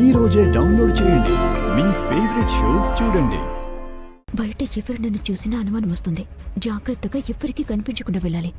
ఈ రోజే డౌన్లోడ్ చేయండి. మీ ఫేవరెట్ షోస్ చూడండి. బయట ఎవరు నన్ను చూసినా అనుమానం వస్తుంది. జాగ్రత్తగా ఎవరికీ కనిపించకుండా వెళ్ళాలి.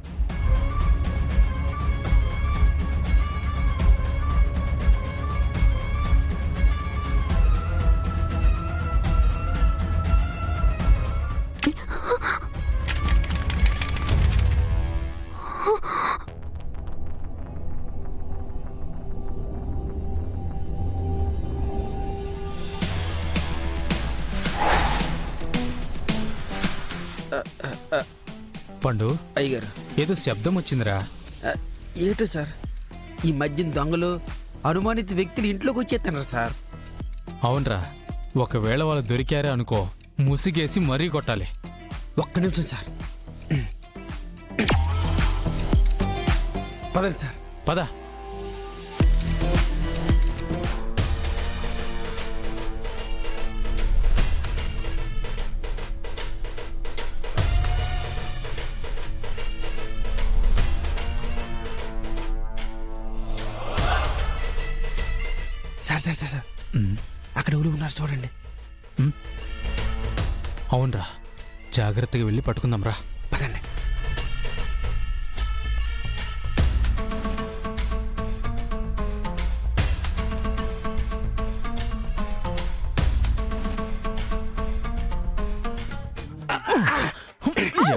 పండు అయ్యగారు, ఏదో శబ్దం వచ్చిందిరా. ఏటో సార్, ఈ మధ్యన దొంగలు అనుమానిత వ్యక్తులు ఇంట్లోకి వచ్చేస్తున్నారు సార్. అవునరా, ఒకవేళ వాళ్ళు దొరికారే అనుకో, ముసిగేసి మరీ కొట్టాలి. ఒక్క నిమిషం సార్. పదండి సార్. పద. సార్ సార్ సార్ సార్, అక్కడ ఎవరు ఉన్నారు చూడండి. అవునరా, జాగ్రత్తగా వెళ్ళి పట్టుకుందాం రా. పదండి.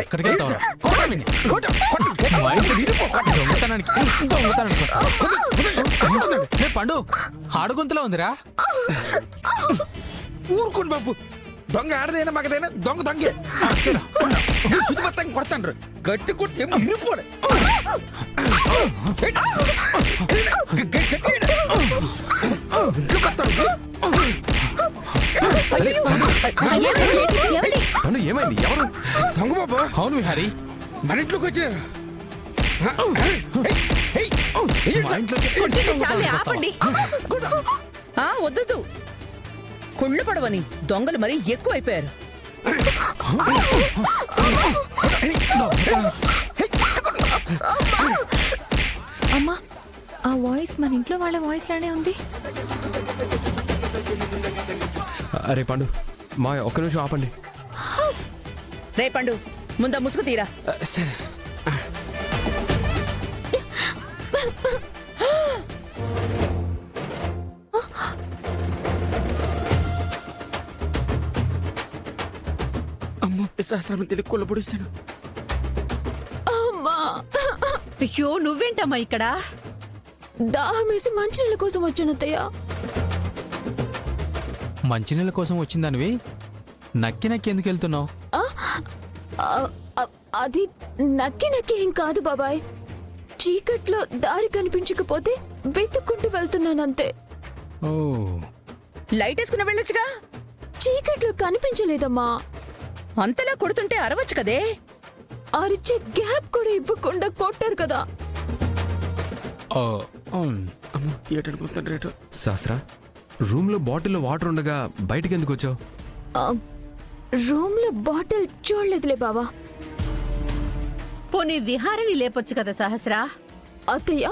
ఎక్కడికి వెళ్తావురా? పండు ఆడుగుంతలో ఉందిరా. ఊరుకోండి బాబు, దొంగ ఆడదైనా మగదైనా దొంగ దొంగే. శుద్ధమత్తంగా కొడతాండ్రు, గట్టి కొట్టి ఇరిపోడు. ఏమైంది? ఎవరు దొంగ బాబు? అవును విహారీ, మన ఇంట్లోకి వచ్చినారు. వద్దు, కుళ్ళు పడవని దొంగలు మరీ ఎక్కువైపోయారు. అమ్మా, ఆ వాయిస్ మన ఇంట్లో వాళ్ళ వాయిస్ లానే ఉంది. అరే పండు, మా ఒక్క నిమిషం ఆపండి. రే పండు, ముందా ముసుగు తీరా. సరే. అమ్మో, శాస్త్రం తెలియ కొల్ల పొడిస్తాను. అయ్యో, నువ్వేంటమ్మా ఇక్కడ? దాహం వేసి మంచినీళ్ళ కోసం వచ్చానత్తయ్య. మంచినీళ్ళ కోసం వచ్చిందానివి నక్కి నక్కి ఎందుకు వెళ్తున్నావు? అది నక్కి నక్కి ఏం కాదు బాబాయ్. చీకట్లో దారి కనిపించకపోతే వెతుక్కుంటూ వెళ్తున్నానంతే. ఓ, లైట్ వేసుకుని వెళ్ళొచ్చుగా. చీకట్లో కనిపించలేదమ్మా. అంతలా కొడుతుంటే అరవచ్చు కదే. అరిచే గ్యాప్ కూడా ఇవ్వకుండా కొట్టారు కదా. అమ్మో, ఏటనుకుంటాను రేటు. శాస్త్ర, రూమ్ లో బాటిల్లో వాటర్ ఉండగా బయటికి ఎందుకు వచ్చావు? రూమ్ లో బాటిల్ చూడలేదులే బావా. పోనీ విహారిని లేపొచ్చు కదా సహస్రా. అత్తయ్య,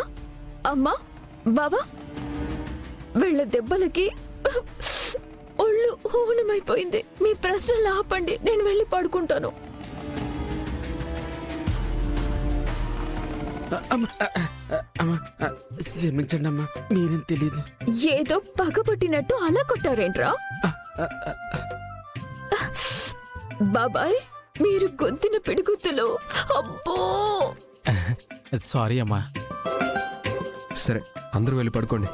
అమ్మా, బావా, వీళ్ళ దెబ్బలకి ఒళ్ళు హూనమైపోయింది. మీ ప్రశ్నలు ఆపండి, నేను వెళ్ళి పడుకుంటాను. క్షమించండి అమ్మా, మీరేం తెలీదు. ఏదో పగబట్టినట్టు అలా కొట్టారేంట్రా? బాబాయ్, మీరు గొంతిన పిడిగుత్తులో. అబ్బో, సారీ అమ్మా. సరే, అందరూ వెళ్ళి పడుకోండి.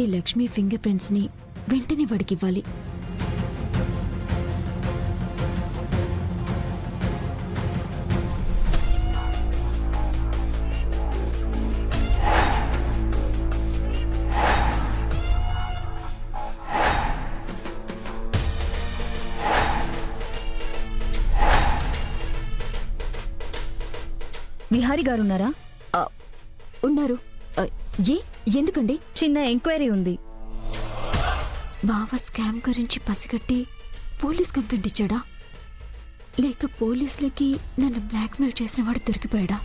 ఈ లక్ష్మి ఫింగర్ ప్రింట్స్ ని వెంటనే వాడికివ్వాలి. విహారి గారున్నారా? ఆ, ఉన్నారు. ఆ, ఎందుకండి? చిన్న ఎంక్వైరీ ఉంది. బావ స్కామ్ గురించి పసిగట్టి పోలీస్ కంప్లైంట్ ఇచ్చాడా, లేక పోలీసులకి నన్ను బ్లాక్మెయిల్ చేసిన వాడు దొరికిపోయాడా?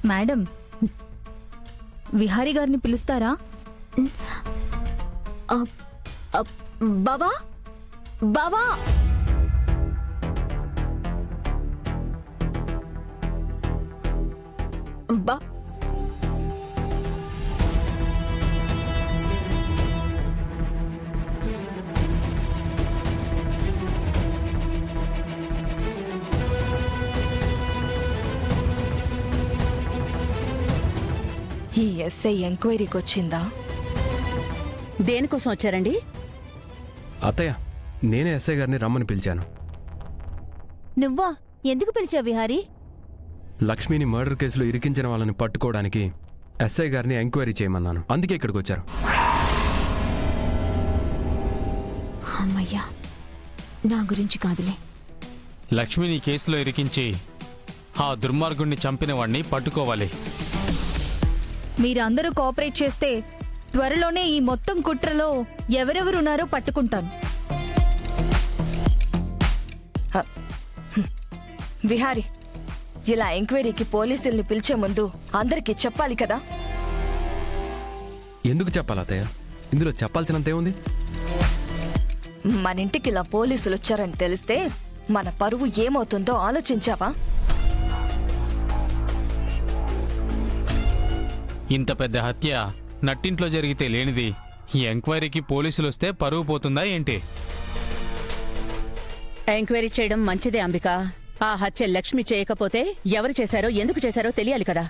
మేడం, విహారి గారిని పిలుస్తారా? ఆ, ఆ, బావా బావా బా ఈ ఎస్ఐ ఎంక్వైరీకి వచ్చిందా? దేనికోసం వచ్చారండి? అత్తయ్య, నేనే ఎస్ఐ గారిని రమ్మని పిలిచాను. నువ్వా? ఎందుకు పిలిచావు విహారీ? లక్ష్మిని మర్డర్ కేసులో ఇరికించిన వాళ్ళని పట్టుకోవడానికి ఎస్ఐ గారిని ఎంక్వైరీ చేయమన్నాను. అందుకే ఇక్కడికి వచ్చారు. అమ్మయ్యా, నా గురించి కాదులే. లక్ష్మిని కేసులో ఇరికించి ఆ దుర్మార్గుణ్ణి చంపిన వాణ్ణి పట్టుకోవాలి. మీరందరూ కోఆపరేట్ చేస్తే త్వరలోనే ఈ మొత్తం కుట్రలో ఎవరెవరున్నారో పట్టుకుంటాను. విహారి, ఇలా ఎంక్వైరీకి పోలీసుల్ని పిలిచే ముందు అందరికీ చెప్పాలి కదా? ఎందుకు చెప్పాలి అత్తయ్య? ఇందులో చెప్పాల్సినంత ఏముంది? మన ఇంటికి ఇలా పోలీసులు వచ్చారని తెలిస్తే మన పరువు ఏమవుతుందో ఆలోచించావా? ఇంత పెద్ద హత్య నట్టింట్లో జరిగితే లేనిది ఈ ఎంక్వైరీకి పోలీసులు వస్తే పరువు పోతుందా ఏంటి? ఎంక్వైరీ చేయడం మంచిదే అంబిక. ఆ హత్య లక్ష్మి చేయకపోతే ఎవరు చేశారో ఎందుకు చేశారో తెలియాలి కదా.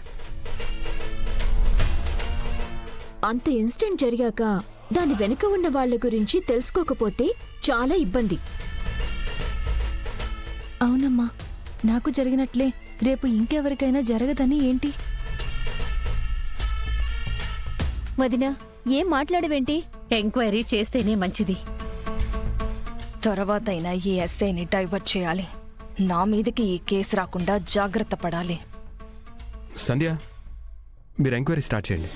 అంత ఇన్సిడెంట్ జరిగాక దాని వెనుక ఉన్న వాళ్ళ గురించి తెలుసుకోకపోతే చాలా ఇబ్బంది. అవునమ్మా, నాకు జరిగినట్లే రేపు ఇంకెవరికైనా జరగదని ఏంటి? వదినా, ఏం మాట్లాడవేంటి? ఎంక్వైరీ చేస్తేనే మంచిది. తర్వాతైనా ఈ ఎస్ఐని డైవర్ట్ చేయాలి. నా మీదకి ఈ కేసు రాకుండా జాగ్రత్త పడాలి. సంధ్య, మీరు ఎంక్వైరీ స్టార్ట్ చేయండి.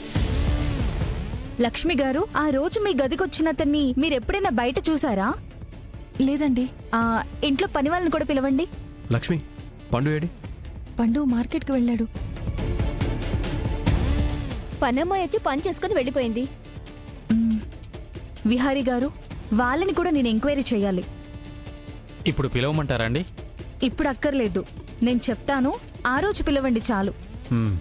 లక్ష్మి గారు, ఆ రోజు మీ గదికొచ్చినతన్ని మీరెప్పుడైనా బయట చూసారా? లేదండి. ఇంట్లో పని వాళ్ళని కూడా పిలవండి. లక్ష్మి, పండు ఏడి? పండు మార్కెట్కి వెళ్ళాడు. పనమ్మాయి వచ్చి పని చేసుకుని వెళ్ళిపోయింది. విహారీ గారు, వాళ్ళని కూడా నేను ఎంక్వైరీ చేయాలి. ఇప్పుడు పిలవమంటారా అండి? ఇప్పుడు అక్కర్లేదు, నేను చెప్తాను. ఆ రోజు పిలవండి చాలు. హ్మ్.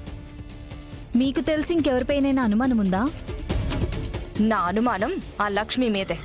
మీకు తెలిసి ఇంకెవరిపైనైనా అనుమానం ఉందా? నా అనుమానం ఆ లక్ష్మి మీదే.